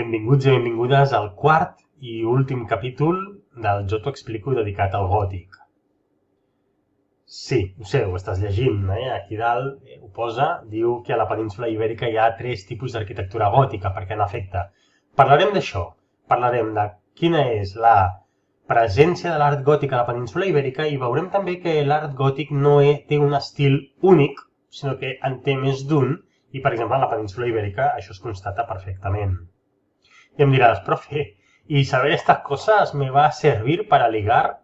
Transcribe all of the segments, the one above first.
Benvinguts i benvingudes al quart i últim capítol del Jo t'ho explico dedicat al gòtic. Sí, ho sé, ho estàs llegint, aquí dalt ho posa, diu que a la península Ibèrica hi ha 3 tipus d'arquitectura gòtica, perquè en efecte parlarem d'això, parlarem de quina és la presència de l'art gòtic a la península Ibèrica i veurem també que l'art gòtic no té un estil únic, sinó que en té més d'un i, per exemple, a la península Ibèrica això es constata perfectament. Y me dirás, profe, ¿y saber estas cosas me va a servir para ligar?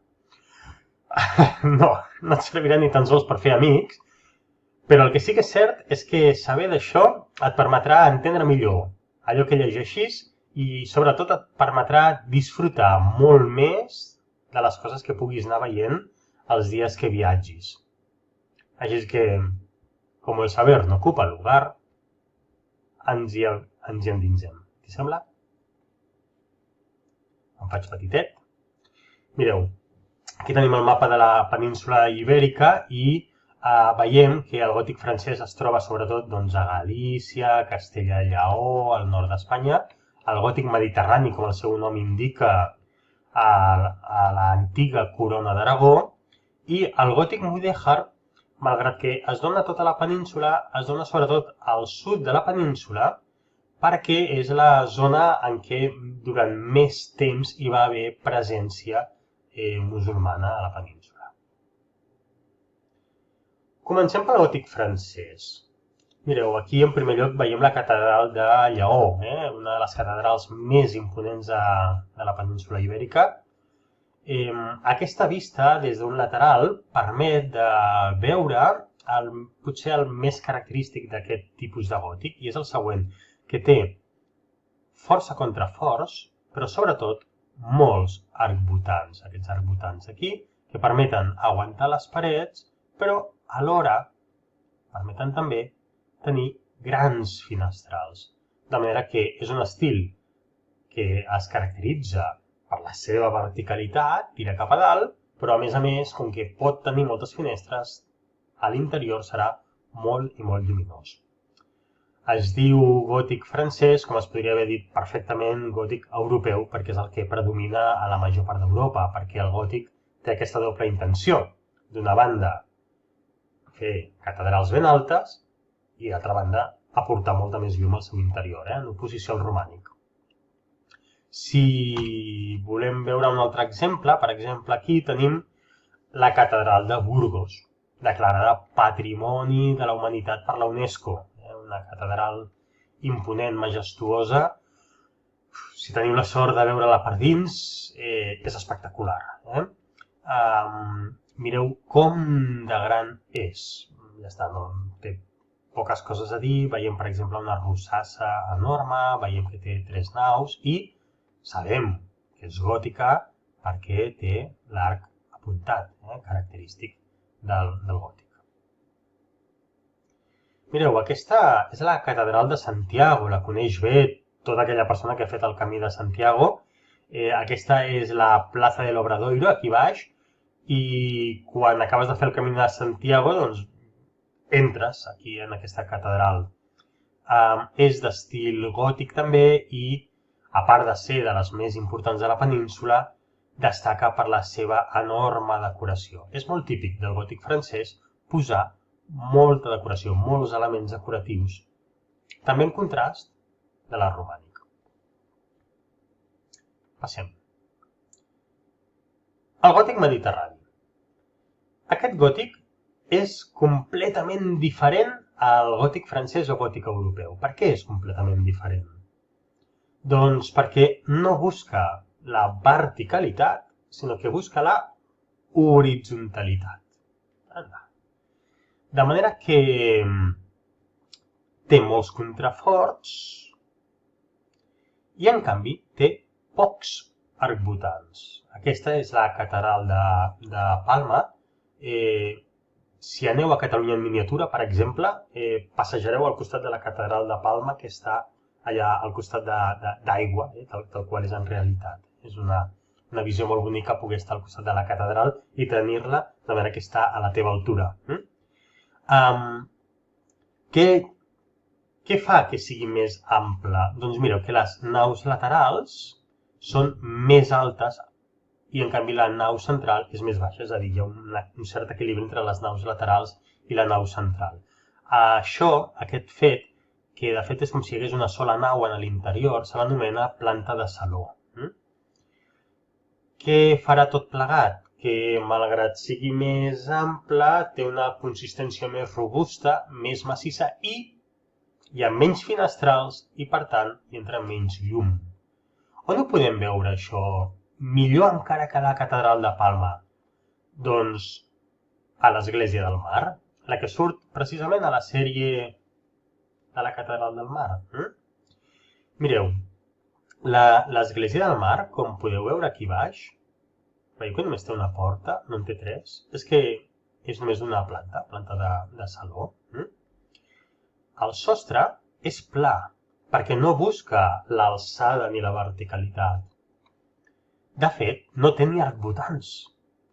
No, no et servirà ni tan sols per fer amics, però el que sí que és cert és que saber d'això et permetrà entendre millor allò que llegeixis i sobretot et permetrà disfrutar molt més de les coses que puguis anar veient els dies que viatgis. Així que, com el saber no ocupa lugar, ens hi endinsem. T'hi sembla? Em faig petitet. Mireu, aquí tenim el mapa de la península Ibèrica i veiem que el gòtic francès es troba sobretot a Galícia, Castella i Lleó, al nord d'Espanya, el gòtic mediterrani, com el seu nom indica, a l'antiga corona d'Aragó, i el gòtic mudèjar, malgrat que es dona a tota la península, es dona sobretot al sud de la península, perquè és la zona en què durant més temps hi va haver presència musulmana a la península. Comencem pel gòtic francès. Mireu, aquí en primer lloc veiem la catedral de Lleó, una de les catedrals més imponents de la península Ibèrica. Aquesta vista des d'un lateral permet de veure potser el més característic d'aquest tipus de gòtic, i és el següent, que té força contraforts, però sobretot molts arcbotants. Aquests arcbotants aquí, que permeten aguantar les parets, però alhora permeten també tenir grans finestrals. De manera que és un estil que es caracteritza per la seva verticalitat, tira cap a dalt, però a més, com que pot tenir moltes finestres, a l'interior serà molt i molt lluminós. Es diu gòtic francès, com es podria haver dit perfectament gòtic europeu, perquè és el que predomina a la major part d'Europa, perquè el gòtic té aquesta doble intenció. D'una banda, fer catedrals ben altes i, d'altra banda, aportar molta més llum al seu interior, en oposició al romànic. Si volem veure un altre exemple, per exemple, aquí tenim la catedral de Burgos, declarada Patrimoni de la Humanitat per la UNESCO. Una catedral imponent, majestuosa. Si teniu la sort de veure-la per dins, és espectacular. Mireu com de gran és. Ja està, no té poques coses a dir. Veiem, per exemple, una rosassa enorme, veiem que té 3 naus i sabem que és gòtica perquè té l'arc apuntat, característic del gòtic. Mireu, aquesta és la catedral de Santiago, la coneix bé tota aquella persona que ha fet el camí de Santiago. Aquesta és la plaça de l'Obradoiro, aquí baix, i quan acabes de fer el camí de Santiago, doncs entres aquí en aquesta catedral. És d'estil gòtic també i, a part de ser de les més importants de la península, destaca per la seva enorme decoració. És molt típic del gòtic francès posar molta decoració, molts elements decoratius, també en contrast de la romànica. Passem. El gòtic mediterrani. Aquest gòtic és completament diferent al gòtic francès o gòtic europeu. Per què és completament diferent? Doncs perquè no busca la verticalitat, sinó que busca la horitzontalitat. De manera que té molts contraforts i, en canvi, té pocs arcbotants. Aquesta és la catedral de Palma. Si aneu a Catalunya en miniatura, per exemple, passejareu al costat de la catedral de Palma, que està allà al costat d'aigua, tal qual és en realitat. És una visió molt bonica poder estar al costat de la catedral i tenir-la de manera que està a la teva altura. Què Què fa que sigui més ample? Doncs mireu que les naus laterals són més altes i en canvi la nau central és més baixa, és a dir, hi ha un cert equilibri entre les naus laterals i la nau central. Això, aquest fet, que de fet és com si hi hagués una sola nau en l'interior, se l'anomena planta de saló. Què farà tot plegat? Que malgrat sigui més ample, té una consistència més robusta, més massissa i hi ha menys finestrals i, per tant, hi entra menys llum. On ho podem veure, això? Millor encara que la catedral de Palma? Doncs a l'Església del Mar, la que surt precisament a la sèrie de la catedral del Mar. Mireu, l'Església del Mar, com podeu veure aquí baix, veieu que només té una porta, no en té tres? És que és només una planta de saló. El sostre és pla, perquè no busca l'alçada ni la verticalitat. De fet, no té ni arcbotants.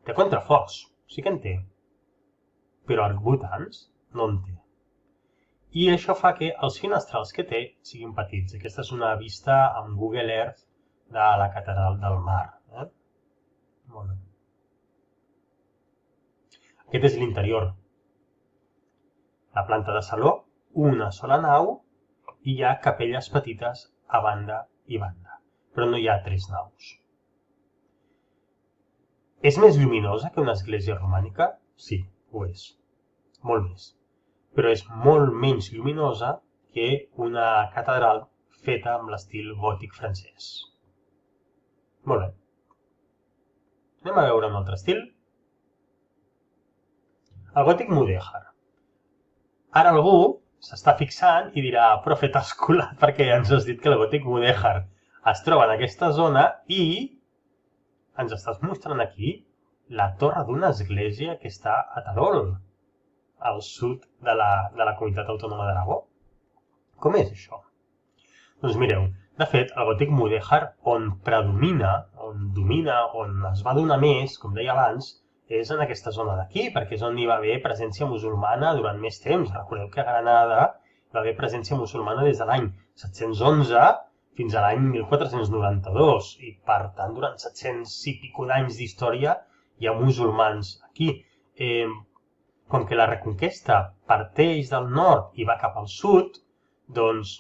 Té contraforts, sí que en té. Però arcbotants no en té. I això fa que els finestrals que té siguin petits. Aquesta és una vista amb Google Earth de la catedral del Mar. Molt bé. Aquest és l'interior. La planta de saló, una sola nau, i hi ha capelles petites a banda i banda. Però no hi ha tres naus. És més lluminosa que una església romànica? Sí, ho és. Molt més. Però és molt menys lluminosa que una catedral feta amb l'estil gòtic francès. Molt bé. Anem a veure un altre estil. El gòtic mudèjar. Ara algú s'està fixant i dirà, però fet escolat, perquè ja ens has dit que el gòtic mudèjar es troba en aquesta zona i ens estàs mostrant aquí la torre d'una església que està a Terol, al sud de la comunitat autònoma d'Aragó. Com és això? Doncs mireu, de fet, el gòtic mudèjar on predomina, on es va donar més, com deia abans, és en aquesta zona d'aquí, perquè és on hi va haver presència musulmana durant més temps. Recordeu que a Granada hi va haver presència musulmana des de l'any 711 fins a l'any 1492, i per tant, durant 700 i pico d'anys d'història hi ha musulmans aquí. Com que la Reconquesta parteix del nord i va cap al sud, doncs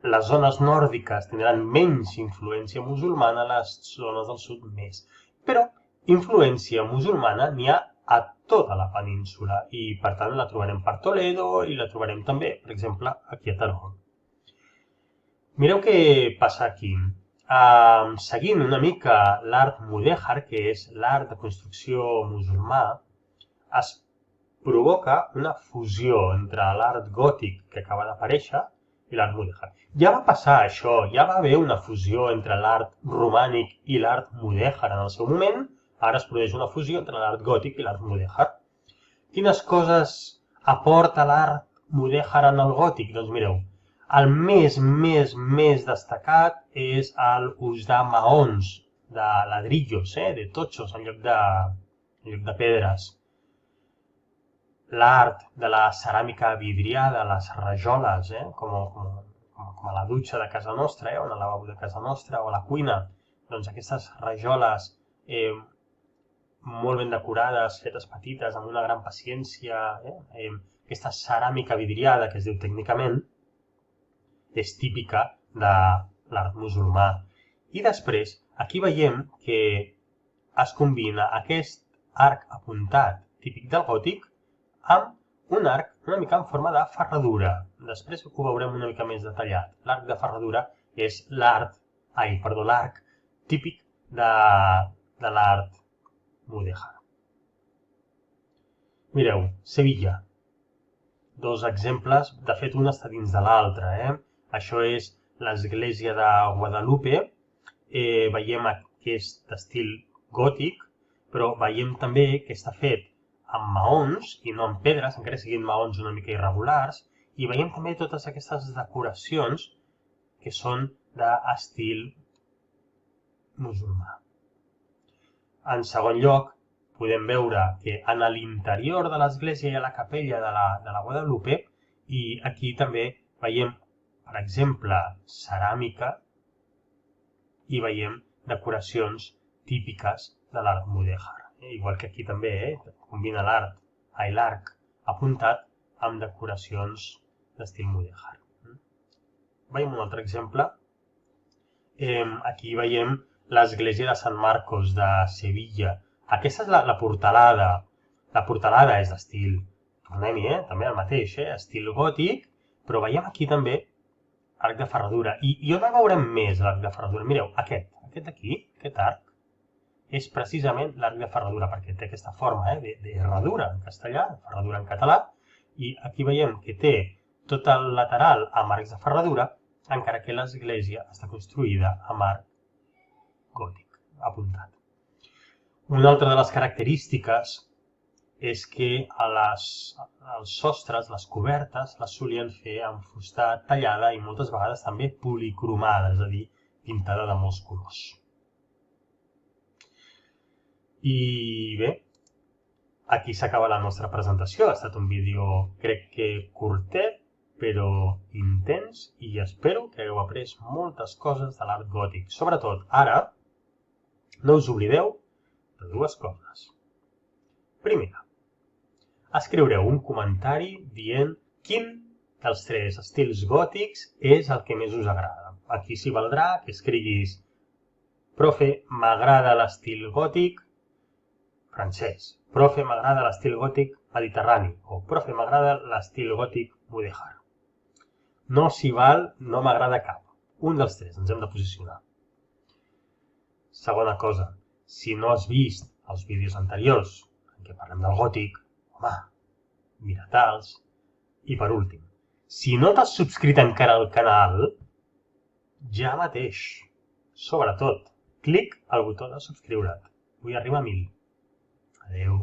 les zones nòrdiques tindran menys influència musulmana, les zones del sud més. Però influència musulmana n'hi ha a tota la península i, per tant, la trobarem per Toledo i la trobarem també, per exemple, aquí a Terol. Mireu què passa aquí. Seguint una mica l'art mudèjar, que és l'art de construcció musulmà, es provoca una fusió entre l'art gòtic que acaba d'aparèixer i l'art mudèjar. Ja va passar això, ja va haver una fusió entre l'art romànic i l'art mudèjar en el seu moment, ara es produeix una fusió entre l'art gòtic i l'art mudèjar. Quines coses aporta l'art mudèjar en el gòtic? Doncs mireu, el més destacat és l'ús de maons, de ladrillos, de totxos en lloc de pedres. L'art de la ceràmica vidriada, les rajoles, com a la dutxa de casa nostra, o en el lavabo de casa nostra, o a la cuina. Doncs aquestes rajoles molt ben decorades, fetes petites, amb una gran paciència. Aquesta ceràmica vidriada, que es diu tècnicament, és típica de l'art musulmà. I després, aquí veiem que es combina aquest arc apuntat típic del gòtic amb un arc una mica en forma de ferradura. Després ho veurem una mica més detallat. L'arc de ferradura és l'arc típic de l'art mudèjar. Mireu, Sevilla. Dos exemples, de fet un està dins de l'altre. Això és l'església de Guadalupe. Veiem aquest estil gòtic, però veiem també que està fet amb maons i no amb pedres, encara siguin maons una mica irregulars, i veiem també totes aquestes decoracions que són d'estil musulmà. En segon lloc, podem veure que en l'interior de l'església i a la capella de la Guadalupe I aquí també veiem, per exemple, ceràmica i veiem decoracions típiques de l'art mudèjar. Igual que aquí també combina l'arc apuntat amb decoracions d'estil mudèjar. Veiem un altre exemple. Aquí veiem l'església de Sant Marcos de Sevilla. Aquesta és la portalada. La portalada és d'estil, tornem-hi, també el mateix, estil gòtic, però veiem aquí també arc de ferradura. I on el veurem més, l'arc de ferradura? Mireu, aquest d'aquí, aquest arc, és precisament l'arc de ferradura, perquè té aquesta forma de herradura en castellà, ferradura en català, i aquí veiem que té tot el lateral amb arcs de ferradura, encara que l'església està construïda amb arc gòtic apuntat. Una altra de les característiques és que els sostres, les cobertes, les solien fer amb fusta tallada i moltes vegades també policromada, és a dir, pintada de molts colors. I bé, aquí s'acaba la nostra presentació. Ha estat un vídeo, crec que curtet, però intens, i espero que hagueu après moltes coses de l'art gòtic. Sobretot, ara, no us oblideu de dues coses. Primera, escriureu un comentari dient quin dels tres estils gòtics és el que més us agrada. Aquí s'hi valdrà que escriguis profe, m'agrada l'estil gòtic francès, profe, m'agrada l'estil gòtic mediterrani, o profe, m'agrada l'estil gòtic mudèjar. No s'hi val, no m'agrada cap. Un dels tres, ens hem de posicionar. Segona cosa, si no has vist els vídeos anteriors en què parlem del gòtic, home, mira-te'ls. I per últim, si no t'has subscrit encara al canal, ja mateix, sobretot, clic al botó de subscriure't. Vull arribar a 1000. Adéu.